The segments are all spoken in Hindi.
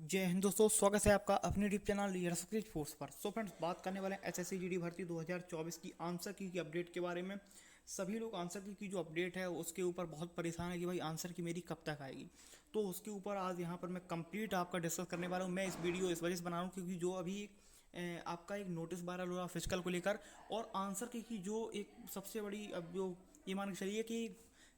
जय हिंद दोस्तों, स्वागत है आपका अपने यूट्यूब चैनल यशस्वी फोर्स पर। सो फ्रेंड्स, बात करने वाले हैं एसएससी जीडी भर्ती 2024 की आंसर की अपडेट के बारे में। सभी लोग आंसर की जो अपडेट है उसके ऊपर बहुत परेशान है कि भाई आंसर की मेरी कब तक आएगी। तो उसके ऊपर आज यहाँ पर मैं कंप्लीट आपका डिस्कस करने वाला हूँ। मैं इस वीडियो इस वजह से बना रहा हूँ क्योंकि जो अभी आपका एक नोटिस वायरल हो रहा फिजिकल को लेकर, और आंसर की जो एक सबसे बड़ी अब जो ये मान के चलिए कि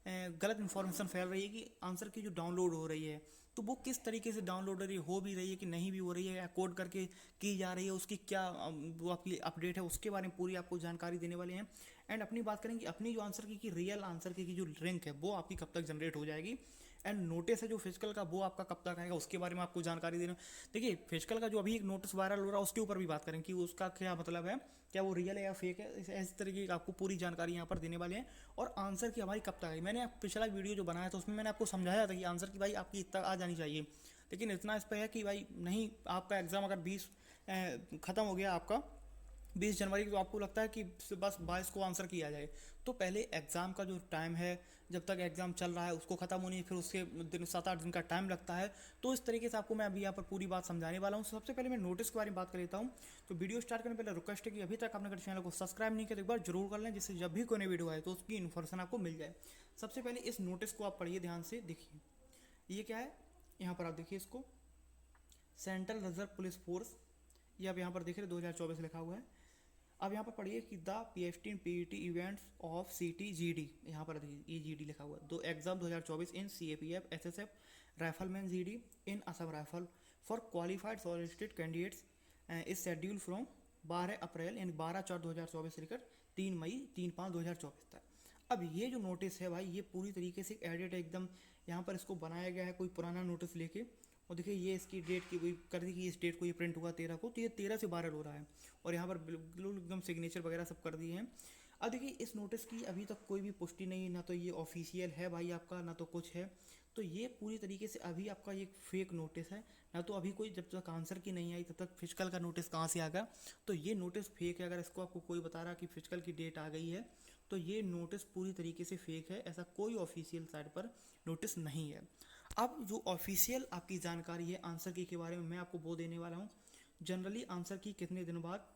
गलत इन्फॉर्मेशन फैल रही है कि आंसर की जो डाउनलोड हो रही है, तो वो किस तरीके से डाउनलोड हो रही है, हो भी रही है कि नहीं भी हो रही है, या कोड करके की जा रही है, उसकी क्या वो आपकी अपडेट है, उसके बारे में पूरी आपको जानकारी देने वाले हैं। एंड अपनी बात करेंगे अपनी जो आंसर की रियल आंसर की जो लिंक है वो आपकी कब तक जनरेट हो जाएगी। एंड नोटिस है जो फिजिकल का वो आपका कब तक आएगा उसके बारे में आपको जानकारी देना। देखिए, फिजिकल का जो अभी एक नोटिस वायरल हो रहा है उसके ऊपर भी बात करें कि उसका क्या मतलब है, क्या वो रियल है या फेक है। इस तरीके की आपको पूरी जानकारी यहाँ पर देने वाले हैं। और आंसर की हमारी कब तक आई, मैंने पिछला वीडियो जो बनाया था उसमें मैंने आपको समझाया था कि आंसर की भाई आपकी इतना आ जानी चाहिए। लेकिन इतना इस पर है कि भाई नहीं, आपका एग्ज़ाम अगर 20 ख़त्म हो गया आपका 20 जनवरी, तो आपको लगता है कि बस 22 को आंसर किया जाए, तो पहले एग्ज़ाम का जो टाइम है, जब तक एग्ज़ाम चल रहा है उसको ख़त्म होने फिर उसके दिन 7-8 दिन का टाइम लगता है। तो इस तरीके से आपको मैं अभी यहाँ पर पूरी बात समझाने वाला हूँ। सबसे पहले मैं नोटिस के बारे में बात कर लेता हूँ। तो वीडियो स्टार्ट करने पहले रिक्वेस्ट है कि अभी तक आपने अगर चैनल को सब्सक्राइब नहीं किया तो एक बार जरूर कर लें, जिससे जब भी कोई नई वीडियो आए तो उसकी इन्फॉर्मेशन आपको मिल जाए। सबसे पहले इस नोटिस को आप पढ़िए ध्यान से, देखिए ये क्या है। यहाँ पर आप देखिए इसको, सेंट्रल रिजर्व पुलिस फोर्स, ये आप यहाँ पर देख रहे 2024 लिखा हुआ है। अब यहाँ पर पढ़िए कि the PFT in PET events of CT GD, यहाँ पर देखिए ये GD लिखा हुआ है। दो exam 2024 in CAPF SSF rifleman GD in Assam rifle for qualified solicited candidates is schedule from 12 अप्रैल यानी 12/4/2024 से लेकर 3 मई 3/5/2024 तक। अब ये जो नोटिस है भाई, ये पूरी तरीके से एडिट है एकदम। यहाँ पर इसको बनाया गया है कोई पुराना नोटिस लेके, और देखिए ये इसकी डेट की वही कर दी कि इस डेट को ये प्रिंट हुआ 13 को, तो ये 13 से 12 हो रहा है। और यहाँ पर बिल्कुल एकदम सिग्नेचर वगैरह सब कर दिए हैं। अब देखिए इस नोटिस की अभी तक कोई भी पुष्टि नहीं, ना तो ये ऑफिशियल है भाई आपका, ना तो कुछ है। तो ये पूरी तरीके से अभी आपका ये फेक नोटिस है। ना तो अभी कोई, जब तक आंसर की नहीं आई तब तक फिजिकल का नोटिस कहाँ से आ गया। तो ये नोटिस फेक है। अगर इसको आपको कोई बता रहा कि फिजिकल की डेट आ गई है, तो ये नोटिस पूरी तरीके से फेक है। ऐसा कोई ऑफिशियल साइट पर नोटिस नहीं है। अब जो ऑफिशियल आपकी जानकारी है आंसर की के बारे में मैं आपको वो देने वाला हूँ। जनरली आंसर की कितने दिन बाद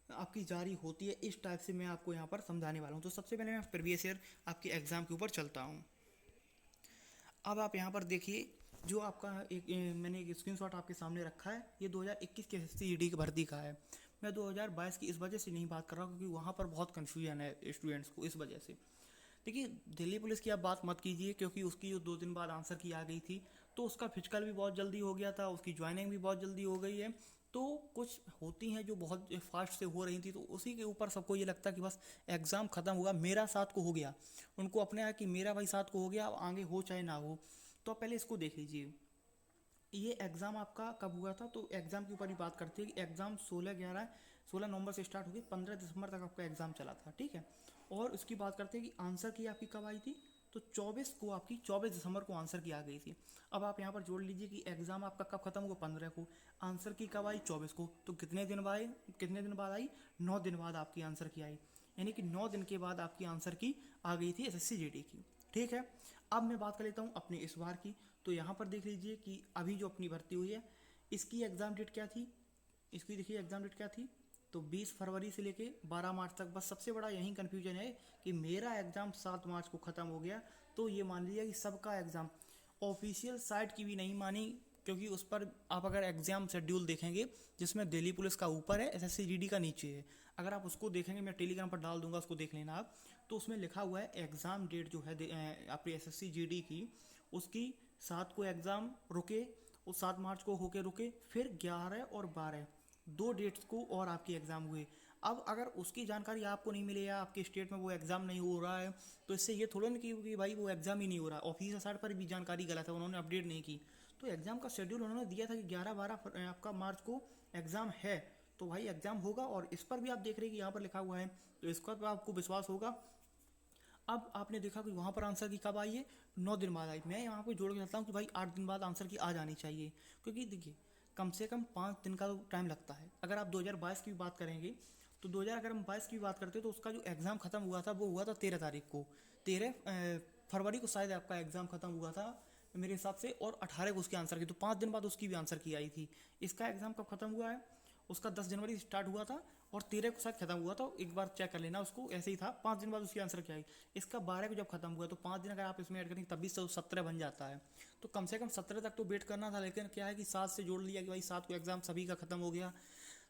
आपकी जारी होती है, इस टाइप से मैं आपको यहाँ पर समझाने वाला हूँ। तो सबसे पहले मैं प्रीवियस ईयर आपके एग्ज़ाम के ऊपर चलता हूँ। अब आप यहाँ पर देखिए, जो आपका मैंने एक स्क्रीनशॉट आपके सामने रखा है, ये 2021 के SSC GD की भर्ती का है। मैं 2022 की इस वजह से नहीं बात कर रहा हूँ क्योंकि वहाँ पर बहुत कन्फ्यूजन है स्टूडेंट्स को, इस वजह से। देखिए, दिल्ली पुलिस की आप बात मत कीजिए क्योंकि उसकी जो 2 दिन बाद आंसर की आ गई थी, तो उसका फिजिकल भी बहुत जल्दी हो गया था, उसकी ज्वाइनिंग भी बहुत जल्दी हो गई है। तो कुछ होती हैं जो बहुत फास्ट से हो रही थी, तो उसी के ऊपर सबको ये लगता कि बस एग्ज़ाम ख़त्म हुआ, मेरा 7 को हो गया। उनको अपने यहाँ कि मेरा भाई 7 को हो गया, अब आगे हो चाहे ना हो। तो आप पहले इसको देख लीजिए, ये एग्ज़ाम आपका कब हुआ था। तो एग्ज़ाम के ऊपर ही बात करते हैं कि एग्ज़ाम 16 नवंबर से स्टार्ट हुई, 15 दिसंबर तक आपका एग्ज़ाम चला था, ठीक है। और उसकी बात करते हैं कि आंसर की आपकी कब आई थी, तो 24 दिसंबर को आंसर की आ गई थी। अब आप यहाँ पर जोड़ लीजिए कि एग्ज़ाम आपका कब खत्म हुआ, 15 को, आंसर की कब आई 24 को, तो कितने दिन बाद आई, 9 दिन बाद आपकी आंसर की आई। यानी कि 9 दिन के बाद आपकी आंसर की आ गई थी SSC GD की, ठीक है। अब मैं बात कर लेता हूँ अपने इस बार की। तो यहाँ पर देख लीजिए कि अभी जो अपनी भर्ती हुई है, इसकी एग्ज़ाम डेट क्या थी, इसकी देखिए एग्ज़ाम डेट क्या थी, तो 20 फरवरी से लेके 12 मार्च तक। बस सबसे बड़ा यही कन्फ्यूजन है कि मेरा एग्ज़ाम 7 मार्च को ख़त्म हो गया, तो ये मान लीजिए कि सबका एग्ज़ाम ऑफिशियल साइट की भी नहीं मानी, क्योंकि उस पर आप अगर एग्ज़ाम शेड्यूल देखेंगे जिसमें दिल्ली पुलिस का ऊपर है, SSC GD का नीचे है, अगर आप उसको देखेंगे, मैं टेलीग्राम पर डाल दूंगा, उसको देख लेना आप। तो उसमें लिखा हुआ है एग्ज़ाम डेट जो है आपकी SSC GD की, उसकी 7 को एग्ज़ाम रुके, उस 7 मार्च को होके रुके, फिर 11 और 12 दो डेट्स को और आपके एग्ज़ाम हुए। अब अगर उसकी जानकारी आपको नहीं मिले या आपके स्टेट में वो एग्ज़ाम नहीं हो रहा है, तो इससे ये थोड़ा ना कि भाई वो एग्ज़ाम ही नहीं हो रहा। ऑफिशियल साइट पर भी जानकारी गलत है, उन्होंने अपडेट नहीं की। तो एग्ज़ाम का शेड्यूल उन्होंने दिया था कि 11-12 आपका मार्च को एग्ज़ाम है, तो भाई एग्ज़ाम होगा। और इस पर भी आप देख रहे हैं कि यहाँ पर लिखा हुआ है, तो इसका तो आपको विश्वास होगा। अब आपने देखा कि वहाँ पर आंसर की कब आई है, 9 दिन बाद आई। मैं यहाँ पे जोड़ के चलता हूँ कि भाई 8 दिन बाद आंसर की आ जानी चाहिए, क्योंकि देखिए कम से कम 5 दिन का तो टाइम लगता है। अगर आप 2022 की भी बात करेंगे, तो 2000 अगर हम 22 की बात करते हैं तो उसका जो एग्ज़ाम ख़त्म हुआ था वो हुआ था 13 तारीख को, 13 फरवरी को शायद आपका एग्ज़ाम ख़त्म हुआ था मेरे हिसाब से, और 18 को उसके आंसर की, तो 5 दिन बाद उसकी भी आंसर की आई थी। इसका एग्ज़ाम कब ख़त्म हुआ है, उसका 10 जनवरी स्टार्ट हुआ था और 13 को शायद खत्म हुआ था, एक बार चेक कर लेना उसको, ऐसे ही था। 5 दिन बाद उसकी आंसर क्या आई। इसका 12 को जब खत्म हुआ तो 5 दिन अगर आप इसमें ऐड करेंगे तब भी 17 बन जाता है। तो कम से कम 17 तक तो वेट करना था, लेकिन क्या है कि 7 से जोड़ लिया कि भाई 7 को एग्ज़ाम सभी का खत्म हो गया।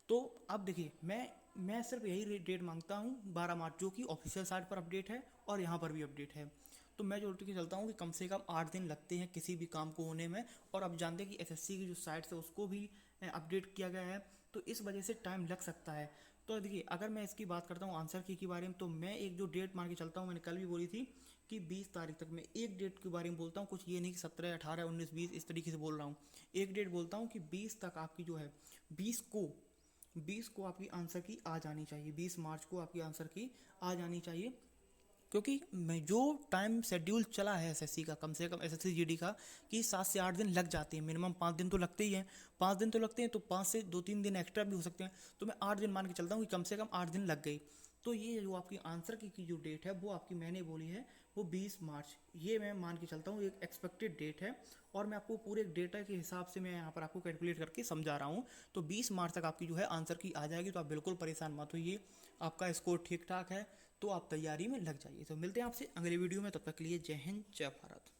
तो अब देखिए, मैं सिर्फ यही डेट मांगता हूँ 12 मार्च, जो कि ऑफिशियल साइट पर अपडेट है और यहाँ पर भी अपडेट है। तो मैं जो के चलता हूँ कि कम से कम 8 दिन लगते हैं किसी भी काम को होने में। और अब जानते हैं कि एसएससी की जो साइट्स है उसको भी अपडेट किया गया है, तो इस वजह से टाइम लग सकता है। तो देखिए, अगर मैं इसकी बात करता हूँ आंसर की बारे में, तो मैं एक जो डेट मान के चलता हूँ, मैंने कल भी बोली थी कि 20 तारीख तक। मैं एक डेट के बारे में बोलता हूँ, कुछ ये नहीं कि 17, 18, 19, 20 इस तरीके से बोल रहा हूँ। एक डेट बोलता हूँ कि 20 तक आपकी जो है, 20 को आपकी आंसर की आ जानी चाहिए, 20 मार्च को आपकी आंसर की आ जानी चाहिए। क्योंकि मैं जो टाइम शेड्यूल चला है एसएससी का, कम से कम एसएससी जीडी का, कि 7 से 8 दिन लग जाते हैं, मिनिमम 5 दिन तो लगते ही हैं। 5 दिन तो लगते हैं, तो 5 से 2-3 दिन एक्स्ट्रा भी हो सकते हैं। तो मैं 8 दिन मान के चलता हूँ कि कम से कम 8 दिन लग गई। तो ये जो आपकी आंसर की जो डेट है वो आपकी मैंने बोली है वो 20 मार्च, ये मैं मान के चलता हूँ एक एक्सपेक्टेड डेट है। और मैं आपको पूरे डेटा के हिसाब से मैं यहाँ पर आपको कैलकुलेट करके समझा रहा हूँ। तो 20 मार्च तक आपकी जो है आंसर की आ जाएगी, तो आप बिल्कुल परेशान मत होइए, आपका स्कोर ठीक ठाक है, तो आप तैयारी में लग जाइए। तो मिलते हैं आपसे अगले वीडियो में, तब तक के लिए जय हिंद जय भारत।